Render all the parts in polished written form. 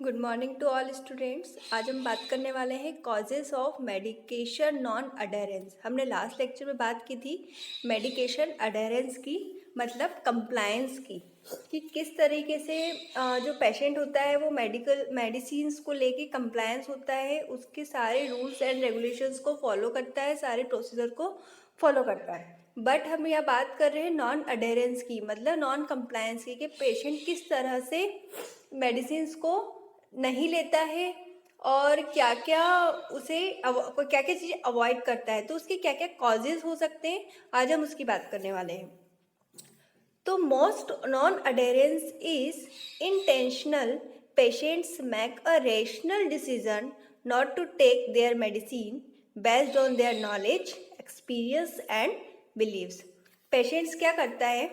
Good morning to all students. आज हम बात करने वाले हैं causes of medication non adherence. हमने लास्ट लेक्चर में बात की थी मेडिकेशन अडेरेंस की, मतलब कंप्लायंस की, कि किस तरीके से जो पेशेंट होता है वो मेडिसिन्स को लेके कंप्लायंस होता है, उसके सारे रूल्स एंड रेगुलेशंस को फॉलो करता है, सारे प्रोसीजर को फॉलो करता है। बट हम यहाँ बात कर रहे हैं नॉन अडेरेंस की, मतलब नॉन कंप्लायंस की, कि पेशेंट किस तरह से मेडिसिन्स को नहीं लेता है और क्या क्या क्या क्या चीज़ें अवॉइड करता है, तो उसके क्या क्या कॉजेज हो सकते हैं, आज हम उसकी बात करने वाले हैं। तो most non adherence is intentional. Patients make a rational decision not to take their medicine based on their knowledge, experience and beliefs. Patients क्या करता है,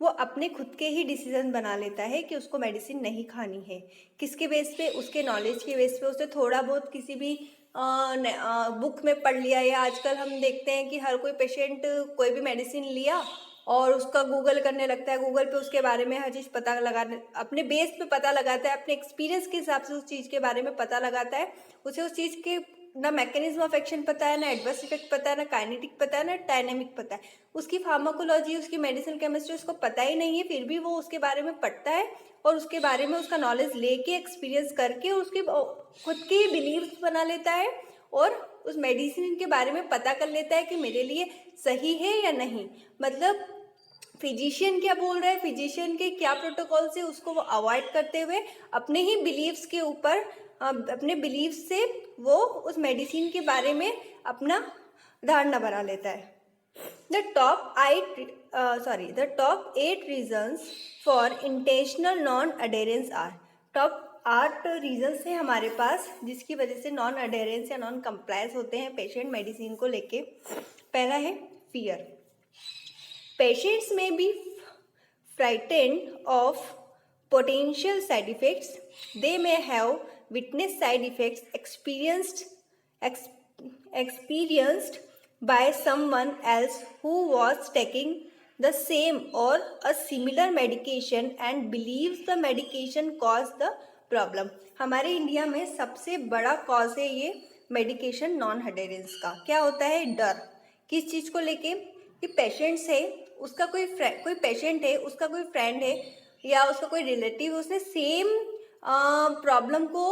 वो अपने खुद के ही डिसीजन बना लेता है कि उसको मेडिसिन नहीं खानी है। किसके बेस पे? उसके नॉलेज के बेस पे। उसने थोड़ा बहुत किसी भी बुक में पढ़ लिया, या आजकल हम देखते हैं कि हर कोई पेशेंट कोई भी मेडिसिन लिया और उसका गूगल करने लगता है, गूगल पे उसके बारे में हर चीज़ पता लगाने, अपने बेस पे पता लगाता है, अपने एक्सपीरियंस के हिसाब से उस चीज़ के बारे में पता लगाता है। उसे उस चीज़ के ना मैकेनिज्म ऑफ एक्शन पता है, ना एडवर्स इफेक्ट पता है, ना काइनेटिक पता है, ना डायनेमिक पता है। उसकी फार्माकोलॉजी, उसकी मेडिसिन केमिस्ट्री उसको पता ही नहीं है, फिर भी वो उसके बारे में पढ़ता है और उसके बारे में उसका नॉलेज लेके, एक्सपीरियंस करके उसके खुद की बिलीव्स बना लेता है और उस मेडिसिन के बारे में पता कर लेता है कि मेरे लिए सही है या नहीं। मतलब फिजिशियन क्या बोल रहा है, फिजिशियन के क्या प्रोटोकॉल से, उसको वो अवॉइड करते हुए अपने ही बिलीव्स के ऊपर, अपने बिलीव्स से वो उस मेडिसिन के बारे में अपना धारणा बना लेता है। The top 8 reasons for intentional non-adherence are। Top 8 reasons हैं हमारे पास जिसकी वजह से नॉन अडेरेंस या नॉन कंप्लायंस होते हैं पेशेंट मेडिसिन को लेके। पहला है fear. Patients may be frightened of potential side effects. They may have witnessed side effects ex- experienced by someone else who was taking the same or a similar medication and believes the medication caused the problem. हमारे India में सबसे बड़ा cause है ये medication non adherence का। क्या होता है? डर। किस चीज़ को लेके? कि पेशेंट्स है, उसका कोई पेशेंट है, उसका कोई फ्रेंड है या उसका कोई रिलेटिव, उसने सेम प्रॉब्लम को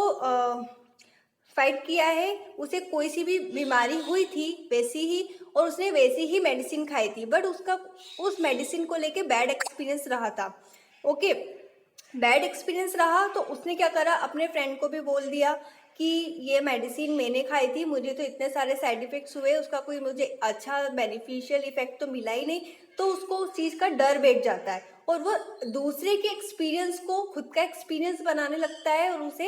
फाइट किया है, उसे कोई सी भी बीमारी हुई थी वैसी ही, और उसने वैसी ही मेडिसिन खाई थी, बट उसका उस मेडिसिन को लेके बैड एक्सपीरियंस रहा था। ओके, बैड एक्सपीरियंस रहा तो उसने क्या करा, अपने फ्रेंड को भी बोल दिया कि ये मेडिसिन मैंने खाई थी, मुझे तो इतने सारे साइड इफ़ेक्ट्स हुए, उसका कोई मुझे अच्छा बेनिफिशियल इफेक्ट तो मिला ही नहीं। तो उसको उस चीज़ का डर बैठ जाता है और वो दूसरे के एक्सपीरियंस को खुद का एक्सपीरियंस बनाने लगता है और उसे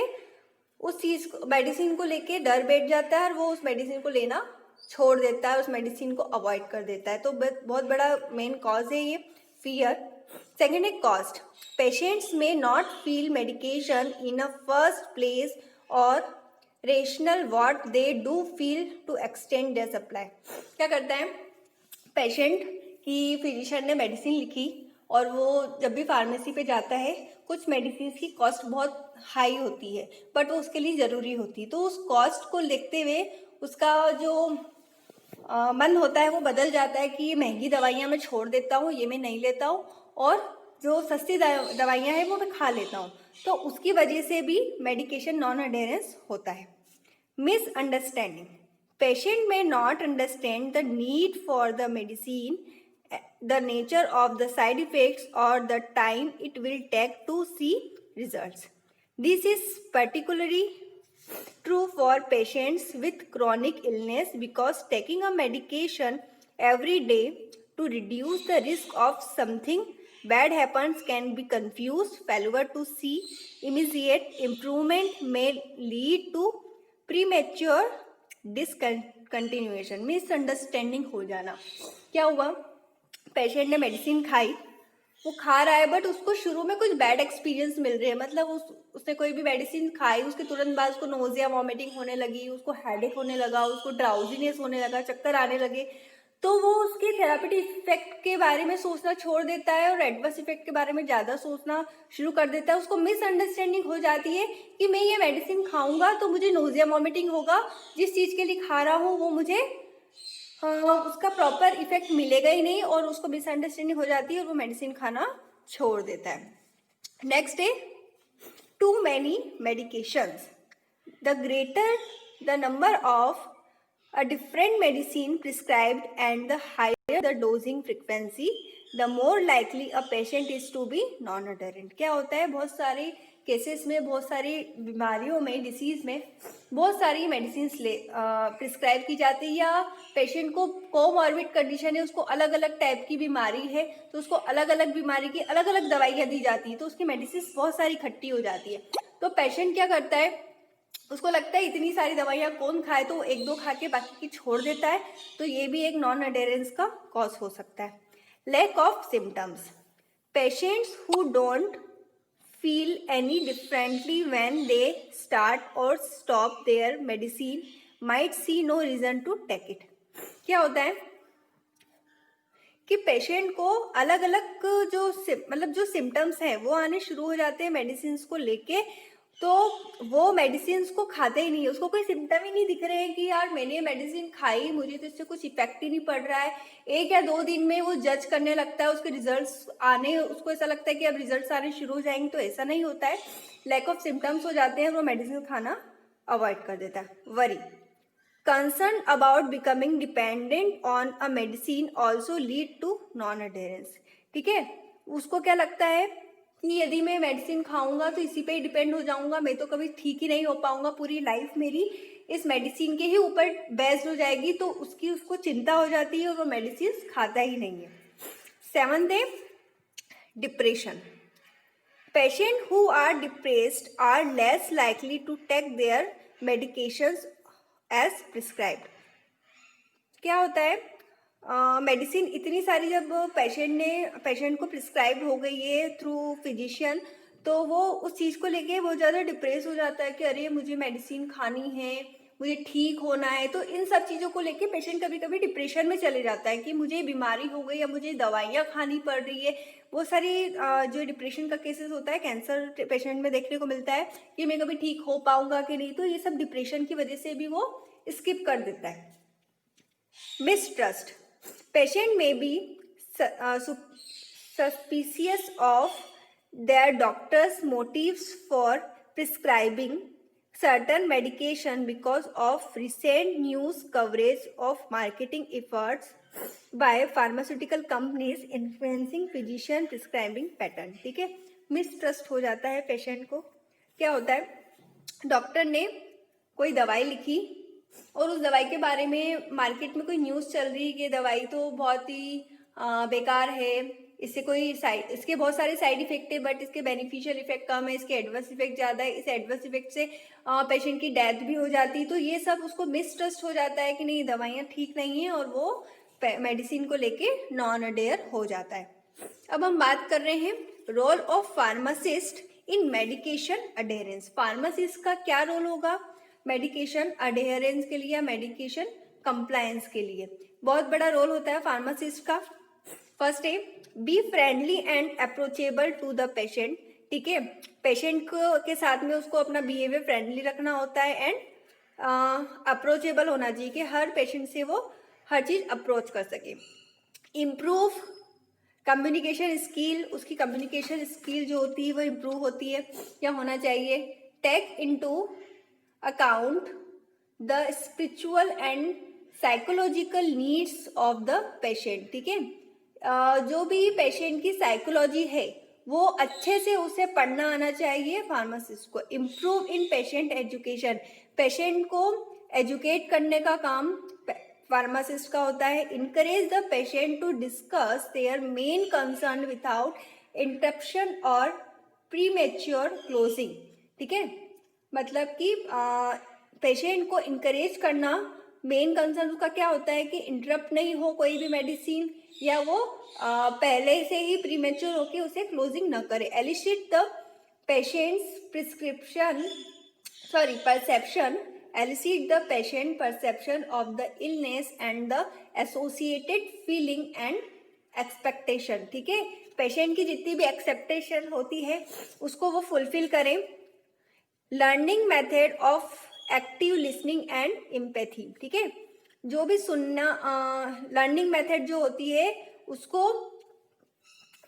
उस चीज़ को, मेडिसिन को लेके डर बैठ जाता है और वो उस मेडिसिन को लेना छोड़ देता है, उस मेडिसिन को अवॉइड कर देता है। तो बहुत बड़ा मेन कॉज है ये फियर। सेकेंड है cost. Patients may not feel medication in a first place और rational what they do feel to extend their supply. क्या करता है पेशेंट की, फिजिशियन ने मेडिसिन लिखी और वो जब भी फार्मेसी पे जाता है, कुछ मेडिसिन की कॉस्ट बहुत हाई होती है बट वो उसके लिए ज़रूरी होती है, तो उस कॉस्ट को देखते हुए उसका जो मन होता है वो बदल जाता है कि ये महंगी दवाइयाँ मैं छोड़ देता हूँ, ये मैं नहीं लेता हूँ और जो सस्ती दवाइयाँ हैं वो मैं खा लेता हूँ। तो उसकी वजह से भी मेडिकेशन नॉन अडेरेंस होता है। Misunderstanding. Patient may not understand the need for the medicine, the nature of the side effects, or the time it will take to see results. This is particularly true for patients with chronic illness because taking a medication every day to reduce the risk of something bad happens can be confused. Failure to see immediate improvement may lead to premature discontinuation, misunderstanding हो जाना। क्या हुआ, patient ने medicine खाई, वो खा रहा है बट उसको शुरू में कुछ बैड एक्सपीरियंस मिल रहे हैं, मतलब उसने कोई भी मेडिसिन खाई, उसके तुरंत बाद उसको नोजिया वॉमिटिंग होने लगी, उसको हेडेक होने लगा, उसको ड्राउजीनेस होने लगा, चक्कर आने लगे। तो वो उसके थेरापेटिक इफेक्ट के बारे में सोचना छोड़ देता है और एडवर्स इफेक्ट के बारे में ज़्यादा सोचना शुरू कर देता है। उसको मिसअंडरस्टैंडिंग हो जाती है कि मैं ये मेडिसिन खाऊंगा तो मुझे नोजिया वॉमिटिंग होगा, जिस चीज़ के लिए खा रहा हूँ वो मुझे उसका प्रॉपर इफेक्ट मिलेगा ही नहीं, और उसको मिसअंडरस्टैंडिंग हो जाती है और वो मेडिसिन खाना छोड़ देता है। नेक्स्ट है too many medications. The greater the number of a different medicine prescribed and the higher the dosing frequency, the more likely a patient is to be non-adherent। क्या होता है, बहुत सारे केसेस में, बहुत सारी बीमारियों में, डिसीज में बहुत सारी मेडिसिन प्रिस्क्राइब की जाती है, या पेशेंट को कोमॉर्बिड कंडीशन है, उसको अलग अलग टाइप की बीमारी है तो उसको अलग अलग बीमारी की अलग अलग दवाइयाँ दी जाती है, तो उसकी मेडिसिन बहुत सारी इकट्ठी हो जाती है। तो पेशेंट क्या करता है, उसको लगता है इतनी सारी दवाइयाँ कौन खाए, तो एक दो खा के बाकी की छोड़ देता है, तो ये भी एक नॉन अडेरेंस का कॉज हो सकता है। Lack of symptoms. Patients who don't feel any differently when they start or stop their medicine might see no reason to take it। क्या होता है कि पेशेंट को अलग अलग जो सिम्टम्स हैं वो आने शुरू हो जाते हैं मेडिसिन को लेके, तो वो मेडिसिन को खाते ही नहीं है। उसको कोई सिम्टम ही नहीं दिख रहे हैं कि यार मैंने मेडिसिन खाई, मुझे तो इससे कुछ इफेक्ट ही नहीं पड़ रहा है। 1 या 2 दिन में वो जज करने लगता है, उसके रिजल्ट्स आने, उसको ऐसा लगता है कि अब रिजल्ट्स आने शुरू हो जाएंगे, तो ऐसा नहीं होता है। लैक ऑफ सिम्टम्स हो जाते हैं, वो मेडिसिन खाना अवॉइड कर देता है। Worry. Concern about becoming dependent on a medicine also lead to non-adherence। ठीक है, उसको क्या लगता है कि यदि मैं मेडिसिन खाऊंगा तो इसी पे ही डिपेंड हो जाऊंगा, मैं तो कभी ठीक ही नहीं हो पाऊंगा, पूरी लाइफ मेरी इस मेडिसिन के ही ऊपर बेस्ड हो जाएगी, तो उसको चिंता हो जाती है और वो मेडिसिन खाता ही नहीं है। 7th है depression. Patients who are depressed are less likely to take their medications as prescribed। क्या होता है, मेडिसिन इतनी सारी जब पेशेंट को प्रिस्क्राइब हो गई है थ्रू फिजिशियन, तो वो उस चीज़ को लेके बहुत ज़्यादा डिप्रेस हो जाता है कि अरे मुझे मेडिसिन खानी है, मुझे ठीक होना है। तो इन सब चीज़ों को लेके पेशेंट कभी कभी डिप्रेशन में चले जाता है कि मुझे बीमारी हो गई या मुझे दवाइयाँ खानी पड़ रही है। वो सारी जो डिप्रेशन का केसेस होता है कैंसर पेशेंट में देखने को मिलता है कि मैं कभी ठीक हो पाऊंगा कि नहीं, तो ये सब डिप्रेशन की वजह से भी वो स्किप कर देता है। मिसट्रस्ट। पेशेंट में B suspicious of their doctor's motives for prescribing certain medication because of recent news coverage of marketing efforts by pharmaceutical companies influencing physician prescribing pattern। ठीक है, मिसट्रस्ट हो जाता है पेशेंट को। क्या होता है, डॉक्टर ने कोई दवाई लिखी और उस दवाई के बारे में मार्केट में कोई न्यूज़ चल रही है कि दवाई तो बहुत ही बेकार है, इसके बहुत सारे साइड इफेक्ट है, बट इसके बेनिफिशियल इफेक्ट कम है, इसके एडवर्स इफेक्ट ज़्यादा है, इस एडवर्स इफेक्ट से पेशेंट की डेथ भी हो जाती है। तो ये सब उसको मिसट्रस्ट हो जाता है कि नहीं दवाइयाँ ठीक नहीं है, और वो मेडिसिन को लेके नॉन अडेयर हो जाता है। अब हम बात कर रहे हैं role of pharmacist in medication adherence. Pharmacist का क्या रोल होगा मेडिकेशन अडेरेंस के लिए या मेडिकेशन कंप्लायंस के लिए? बहुत बड़ा रोल होता है फार्मासिस्ट का। फर्स्ट है be friendly and approachable to the patient. ठीक है, पेशेंट के साथ में उसको अपना बिहेवियर फ्रेंडली रखना होता है एंड अप्रोचेबल होना चाहिए कि हर पेशेंट से वो हर चीज अप्रोच कर सके। इम्प्रूव कम्युनिकेशन स्किल, उसकी कम्युनिकेशन स्किल जो होती है वो इम्प्रूव होती है या होना चाहिए। Take into account the spiritual and psychological needs of the patient. ठीक है, जो भी पेशेंट की साइकोलॉजी है वो अच्छे से उसे पढ़ना आना चाहिए फार्मासिस्ट को। Improve in patient education, patient को एजुकेट करने का काम फार्मासिस्ट का होता है। Encourage the patient to discuss their main concern without interruption और प्रीमेच्योर क्लोजिंग। ठीक है, मतलब कि पेशेंट को इनकरेज करना, मेन कंसर्न उसका क्या होता है कि इंटरप्ट नहीं हो कोई भी मेडिसिन, या वो पहले से ही प्रीमेच्योर होके उसे क्लोजिंग न करे। Elicit the patients perception elicit the patient perception of the illness and the associated feeling and expectation. ठीक है, पेशेंट की जितनी भी एक्सेप्टेशन होती है उसको वो फुलफिल करें. Learning method of active listening and empathy. ठीक है, जो भी सुनना, लर्निंग मेथड जो होती है उसको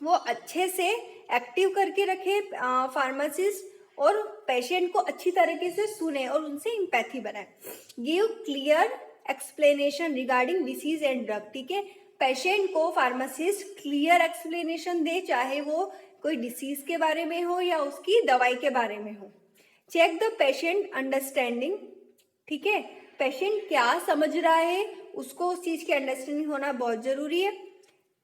वो अच्छे से एक्टिव करके रखे फार्मासिस्ट, और पेशेंट को अच्छी तरीके से सुने और उनसे एम्पैथी बनाए. Give clear explanation regarding disease and drug. ठीक है, पेशेंट को फार्मासिस्ट क्लियर एक्सप्लेनेशन दे, चाहे वो कोई डिसीज के बारे में हो या उसकी दवाई के बारे में हो. Check the patient understanding. ठीक है, पेशेंट क्या समझ रहा है उसको उस चीज की अंडरस्टैंडिंग होना बहुत जरूरी है.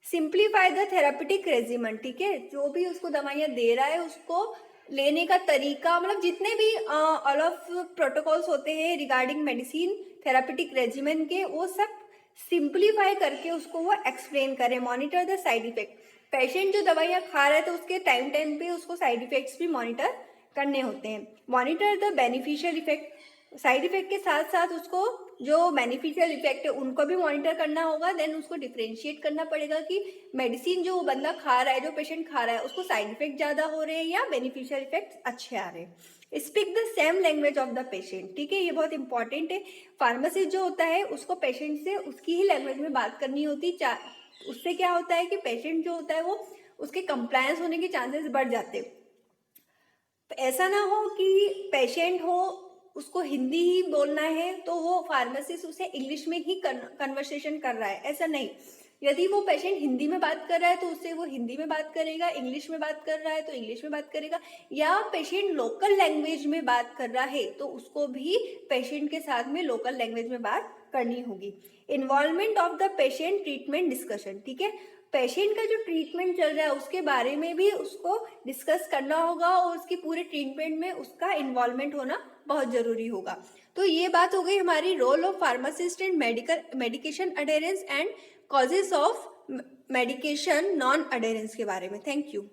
Simplify the therapeutic regiment. ठीक है, जो भी उसको दवाइयाँ दे रहा है उसको लेने का तरीका, मतलब जितने भी ऑल ऑफ प्रोटोकॉल्स होते हैं रिगार्डिंग मेडिसिन थेरापेटिक रेजिमेंट के, वो सब सिंप्लीफाई करके उसको वो एक्सप्लेन करें. Monitor the side effect. Patient जो दवाइयाँ खा रहा है तो उसके टाइम टाइम पे उसको साइड इफेक्ट्स भी मॉनिटर करने होते हैं. Monitor the beneficial effect. Side effect के साथ साथ उसको जो बेनिफिशियल इफेक्ट है उनको भी मॉनिटर करना होगा. देन उसको डिफ्रेंशिएट करना पड़ेगा कि मेडिसिन जो बंदा खा रहा है, जो पेशेंट खा रहा है, उसको साइड इफेक्ट ज़्यादा हो रहे हैं या बेनिफिशियल इफेक्ट अच्छे आ रहे हैं. Speak the same language of the patient. ठीक है, ये बहुत इंपॉर्टेंट है. फार्मासिस्ट जो होता है उसको पेशेंट से उसकी ही लैंग्वेज में बात करनी होती. उससे क्या होता है कि पेशेंट जो होता है वो उसके कंप्लायंस होने के चांसेस बढ़ जाते हैं. ऐसा ना हो कि पेशेंट हो उसको हिंदी ही बोलना है तो वो फार्मासिस्ट उसे इंग्लिश में ही कन्वर्सेशन कर रहा है, ऐसा नहीं. यदि वो पेशेंट हिंदी में बात कर रहा है तो उससे वो हिंदी में बात करेगा, इंग्लिश में बात कर रहा है तो इंग्लिश में बात करेगा, या पेशेंट लोकल लैंग्वेज में बात कर रहा है तो उसको भी पेशेंट के साथ में लोकल लैंग्वेज में बात करनी होगी. Involvement of the patient treatment discussion. ठीक है, पेशेंट का जो ट्रीटमेंट चल रहा है उसके बारे में भी उसको डिस्कस करना होगा और उसकी पूरे ट्रीटमेंट में उसका इन्वॉल्वमेंट होना बहुत ज़रूरी होगा. तो ये बात हो गई हमारी role of pharmacist in medication adherence and causes of medication non adherence के बारे में. Thank you.